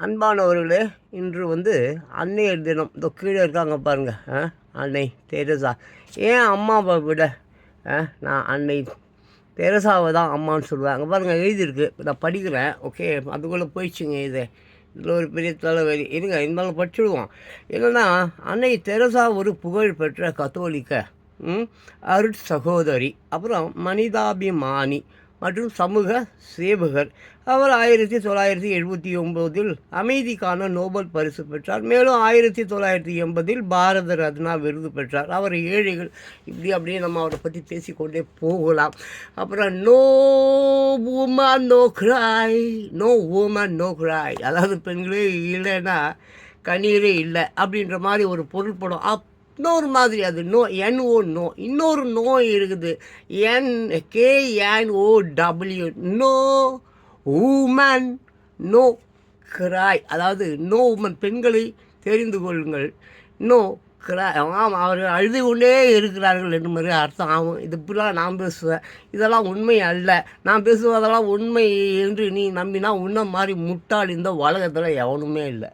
அன்பானவர்களே, இன்று அன்னையர் தினம். இந்த கீழே இருக்காங்க பாருங்க, அன்னை தெரசா. ஏன் அம்மாவை விட நான் அன்னை தெரசாவை தான் அம்மான்னு சொல்லுவேன். அங்கே பாருங்கள் எழுதியிருக்கு, நான் படிக்கிறேன். ஓகே, அதுக்குள்ளே போயிடுச்சுங்க. இதில் ஒரு பெரிய தலைவலி இருங்க, இருந்தாலும் படிச்சுடுவோம். என்னென்னா, அன்னை தெரசா ஒரு புகழ்பெற்ற கத்தோலிக்க அருட் சகோதரி, அப்புறம் மனிதாபிமானி மற்றும் சமூக சேவகர். அவர் 1979 அமைதிக்கான நோபல் பரிசு பெற்றார். மேலும் 1980 பாரத ரத்னா விருது பெற்றார். அவர் ஏழைகள் இப்படி அப்படியே நம்ம அவரை பற்றி பேசிக்கொண்டே போகலாம். அப்புறம் no Woman no கிராய், no Woman no கிராய், அதாவது பெண்களே இல்லைன்னா கண்ணீரே இல்லை அப்படின்ற மாதிரி ஒரு பொருள்படும். இன்னொரு மாதிரி அது நோ, NO நோ. இன்னொரு நோய் இருக்குது, KNOW, நோ ஊமன் நோ கிராய். அதாவது நோ உமன், பெண்களை தெரிந்து கொள்ளுங்கள், நோ கிராய். ஆமாம், அவர்கள் அழுது கொண்டே இருக்கிறார்கள் என்று மாதிரி அர்த்தம் ஆகும். இது இப்படிலாம் நான் பேசுவேன், இதெல்லாம் உண்மை அல்ல. நான் பேசுவதெல்லாம் உண்மை என்று நீ நம்பினா உன்ன மாதிரி முட்டாள் இந்த உலகத்தில் எவனுமே இல்லை.